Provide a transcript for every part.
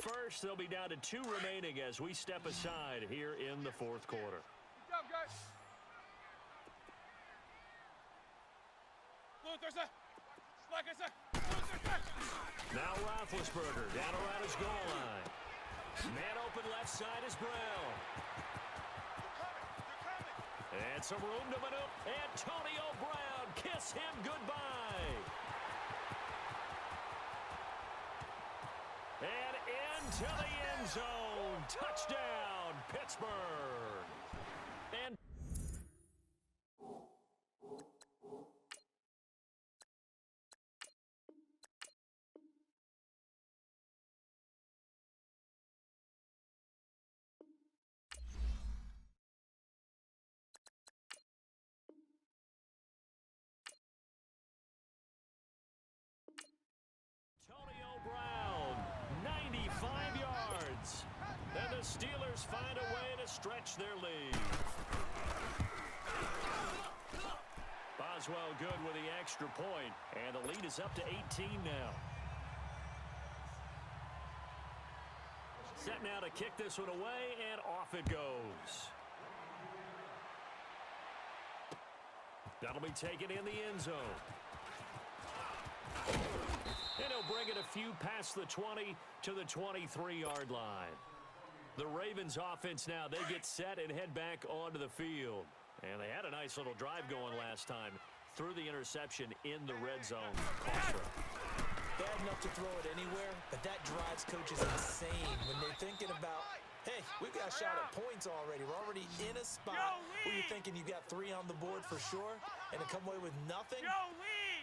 first. They'll be down to 2 remaining as we step aside here in the fourth quarter. Good job, guys. Now Roethlisberger down around his goal line. Man open left side is Brown. And some room to maneuver. Antonio Brown, kiss him goodbye. And into the end zone. Touchdown, Pittsburgh. And the Steelers find a way to stretch their lead. Boswell good with the extra point, and the lead is up to 18 now. Set now to kick this one away, and off it goes. That'll be taken in the end zone. And he'll bring it a few past the 20 to the 23-yard line. The Ravens offense now, they get set and head back onto the field. And they had a nice little drive going last time through the interception in the red zone. Bad enough to throw it anywhere, but that drives coaches insane when they're thinking about, hey, we've got a shot at points already. We're already in a spot where you're thinking you've got 3 on the board for sure, and to come away with nothing,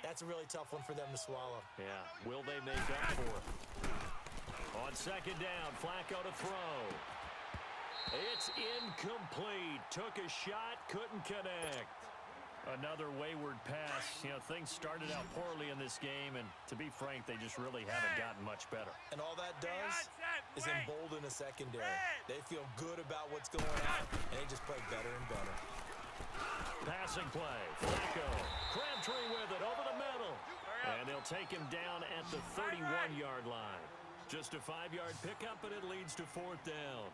that's a really tough one for them to swallow. Yeah, will they make up for it? On second down, Flacco to throw. It's incomplete. Took a shot, couldn't connect. Another wayward pass. You know, things started out poorly in this game, and to be frank, they just really haven't gotten much better. And all that does is embolden a secondary. They feel good about what's going on, and they just play better and better. Passing play. Flacco. Crabtree with it over the middle. And they'll take him down at the 31-yard line. Just a 5-yard pickup, and it leads to 4th down.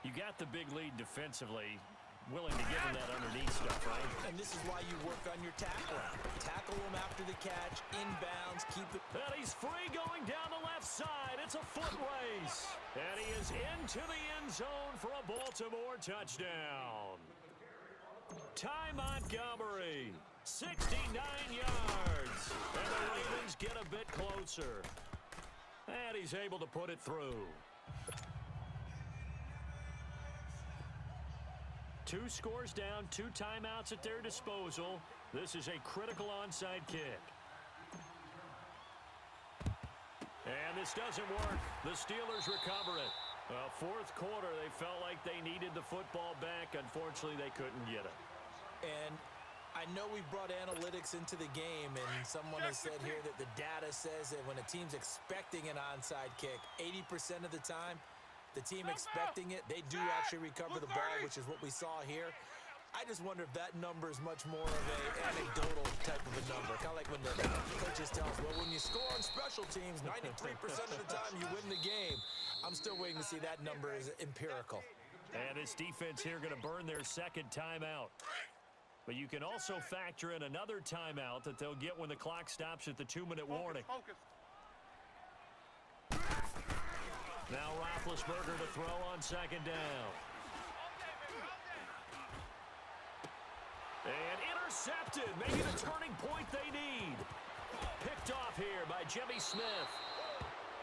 You got the big lead defensively. Willing to give him that underneath stuff, right? And this is why you work on your tackling. Tackle him after the catch, inbounds, keep it. And he's free going down the left side. It's a foot race. And he is into the end zone for a Baltimore touchdown. Ty Montgomery, 69 yards. And the Ravens get a bit closer. And he's able to put it through. 2 scores down, 2 timeouts at their disposal. This is a critical onside kick. And this doesn't work. The Steelers recover it. Well, 4th quarter, they felt like they needed the football back. Unfortunately, they couldn't get it. And I know we've brought analytics into the game, and someone has said here that the data says that when a team's expecting an onside kick, 80% of the time, the team expecting it, they do actually recover the ball, which is what we saw here. I just wonder if that number is much more of an anecdotal type of a number. Kind of like when the coaches tell us, well, when you score on special teams, 93% of the time you win the game. I'm still waiting to see that number is empirical. And this defense here going to burn their 2nd timeout. But you can also factor in another timeout that they'll get when the clock stops at the 2-minute warning. Now Roethlisberger to throw on 2nd down. And intercepted. Maybe the turning point they need. Picked off here by Jimmy Smith.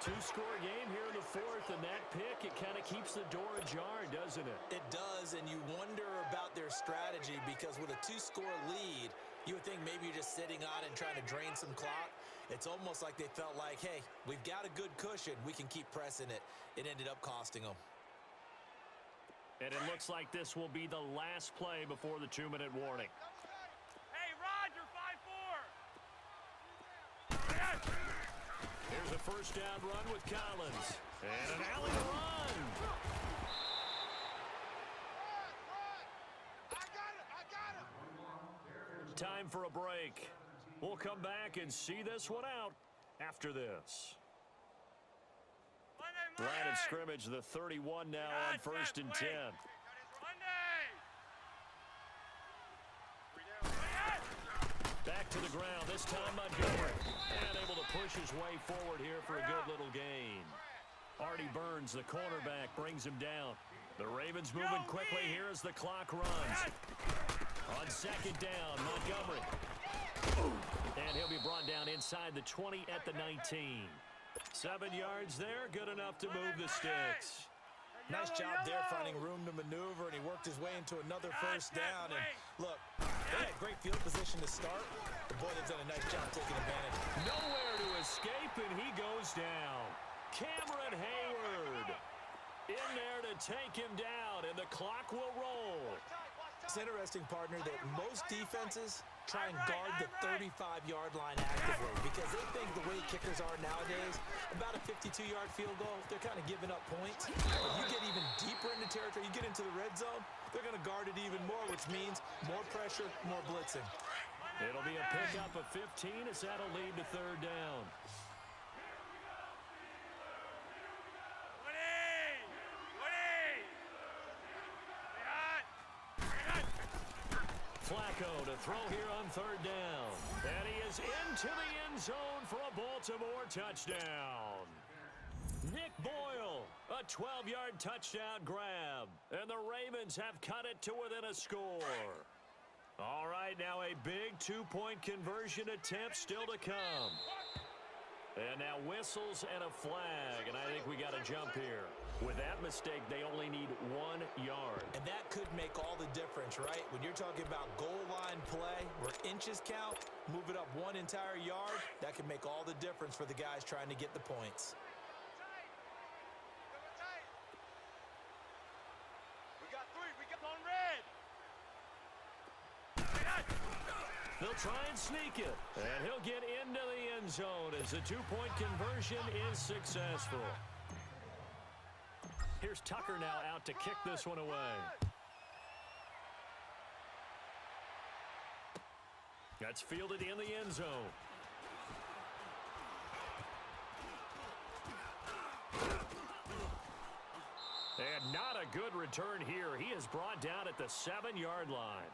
2-score game here in the 4th, and that pick, it kind of keeps the door ajar, doesn't it? It does, and you wonder about their strategy because with a 2-score lead, you would think maybe you're just sitting on it and trying to drain some clock. It's almost like they felt like, hey, we've got a good cushion. We can keep pressing it. It ended up costing them. And it looks like this will be the last play before the 2-minute warning. Hey, Roger, 5-4. Here's a 1st down run with Collins. And an alley run. I got it. Time for a break. We'll come back and see this one out after this. Monday, Line of scrimmage, the 31 now on 1st and 10. Back to the ground, this time Montgomery. And able to push his way forward here for a good little gain. Artie Burns, the cornerback, brings him down. The Ravens moving quickly here as the clock runs. On 2nd down, Montgomery. And he'll be brought down inside the 20 at the 19. 7 yards there, good enough to move the sticks. Nice job there finding room to maneuver, and he worked his way into another 1st down. And look, they had great field position to start. The boy, they've done a nice job taking advantage. Nowhere to escape, and he goes down. Cameron Hayward in there to take him down, and the clock will roll. It's interesting, partner, that most defenses try and guard the 35-yard line actively because they think the way kickers are nowadays, about a 52-yard field goal, they're kind of giving up points. If you get even deeper into territory, you get into the red zone, they're going to guard it even more, which means more pressure, more blitzing. It'll be a pickup of 15 as that'll lead to 3rd down. Flacco to throw here on 3rd down. And he is into the end zone for a Baltimore touchdown. Nick Boyle, a 12-yard touchdown grab. And the Ravens have cut it to within a score. All right, now a big 2-point conversion attempt still to come. And now whistles and a flag, and I think we got a jump here. With that mistake, they only need 1 yard. And that could make all the difference, right? When you're talking about goal line play where inches count, move it up 1 entire yard, that can make all the difference for the guys trying to get the points. We got 3. We got on red. They'll try and sneak it. And he'll get into the end zone as the 2-point conversion is successful. Here's Tucker now out to kick this one away. That's fielded in the end zone. And not a good return here. He is brought down at the 7-yard line.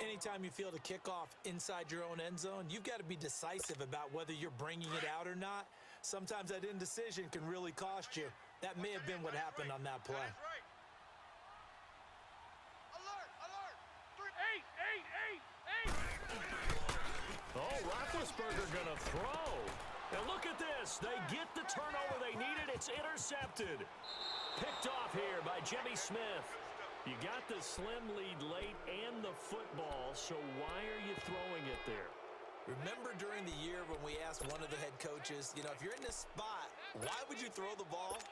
Anytime you field a kickoff inside your own end zone, you've got to be decisive about whether you're bringing it out or not. Sometimes that indecision can really cost you. That may have been what happened on that play. Alert! Alert! 3, 8! Oh, Roethlisberger gonna throw. And look at this. They get the turnover they needed. It's intercepted. Picked off here by Jimmy Smith. You got the slim lead late and the football, so why are you throwing it there? Remember during the year when we asked one of the head coaches, you know, if you're in this spot, why would you throw the ball?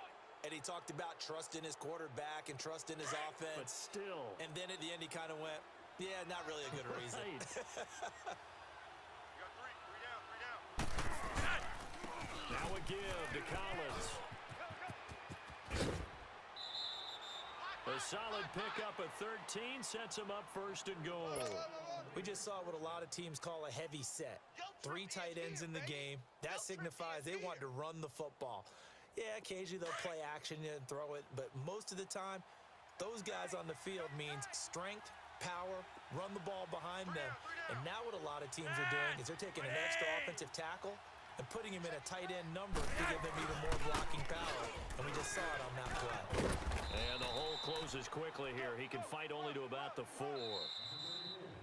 And he talked about trust in his quarterback and trust in his offense. But still. And then at the end he kind of went, yeah, not really a good reason. We got 3 down. Now a give to Collins. A solid pickup of 13 sets him up 1st and goal. We just saw what a lot of teams call a heavy set. 3 tight ends in the game. That signifies they want to run the football. Yeah, occasionally they'll play action and throw it, but most of the time, those guys on the field means strength, power, run the ball behind them. And now what a lot of teams are doing is they're taking an extra offensive tackle and putting him in a tight end number to give them even more blocking power. And we just saw it on that play. And the hole closes quickly here. He can fight only to about the 4.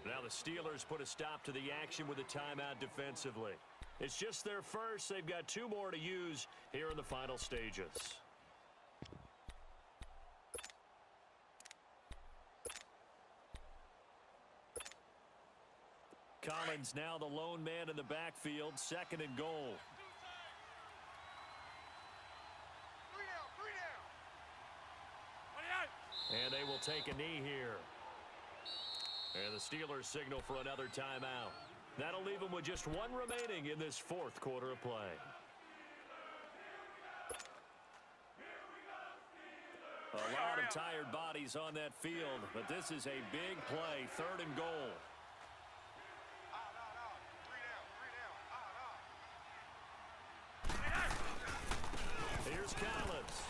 Now the Steelers put a stop to the action with a timeout defensively. It's just their first. They've got 2 more to use here in the final stages. Collins now the lone man in the backfield, 2nd and goal. 3 down. 3 down. And they will take a knee here. And the Steelers signal for another timeout. That'll leave them with just 1 remaining in this 4th quarter of play. A lot of tired bodies on that field, but this is a big play, 3rd and goal. 3 down. Here's Collins.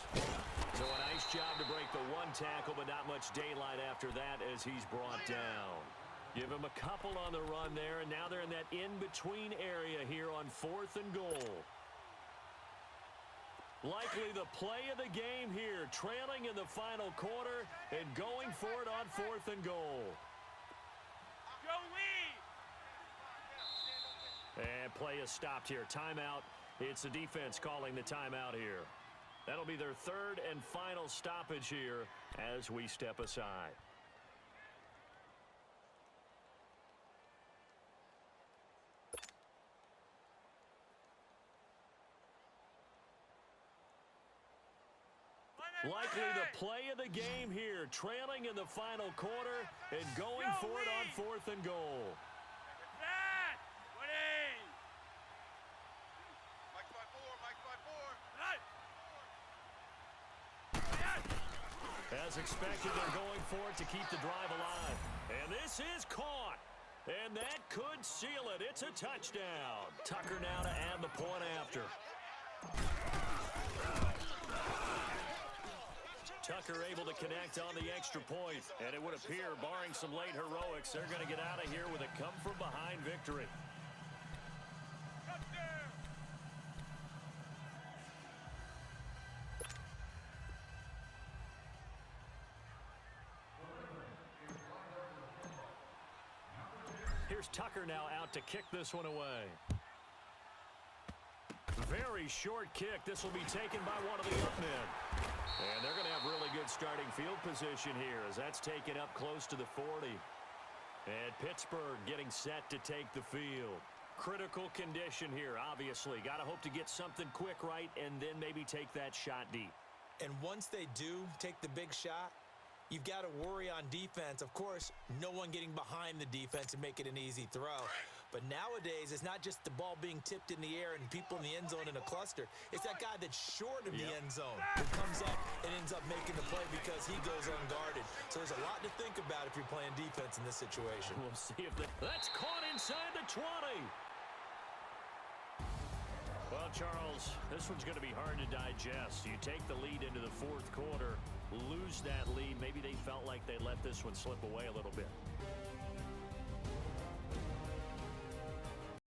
job to break the one tackle, but not much daylight after that as he's brought down. Give him a couple on the run there, and now they're in that in-between area here on 4th and goal. Likely the play of the game here, trailing in the final quarter and going for it on 4th and goal. And play is stopped here. Timeout. It's the defense calling the timeout here. That'll be their 3rd and final stoppage here as we step aside. Likely the play of the game here, trailing in the final quarter and going for it on 4th and goal. As expected, they're going for it to keep the drive alive. And this is caught. And that could seal it. It's a touchdown. Tucker now to add the point after. Tucker able to connect on the extra point. And it would appear, barring some late heroics, they're going to get out of here with a come-from-behind victory. Here's Tucker now out to kick this one away. Very short kick. This will be taken by one of the up men. And they're going to have really good starting field position here as that's taken up close to the 40. And Pittsburgh getting set to take the field. Critical condition here, obviously. Got to hope to get something quick right and then maybe take that shot deep. And once they do take the big shot, you've got to worry on defense. Of course, no one getting behind the defense and make it an easy throw. But nowadays, it's not just the ball being tipped in the air and people in the end zone in a cluster. It's that guy that's short of the end zone who comes up and ends up making the play because he goes unguarded. So there's a lot to think about if you're playing defense in this situation. We'll see if that's caught inside the 20. Well, Charles, this one's going to be hard to digest. You take the lead into the 4th quarter, lose that lead. Maybe they felt like they let this one slip away a little bit.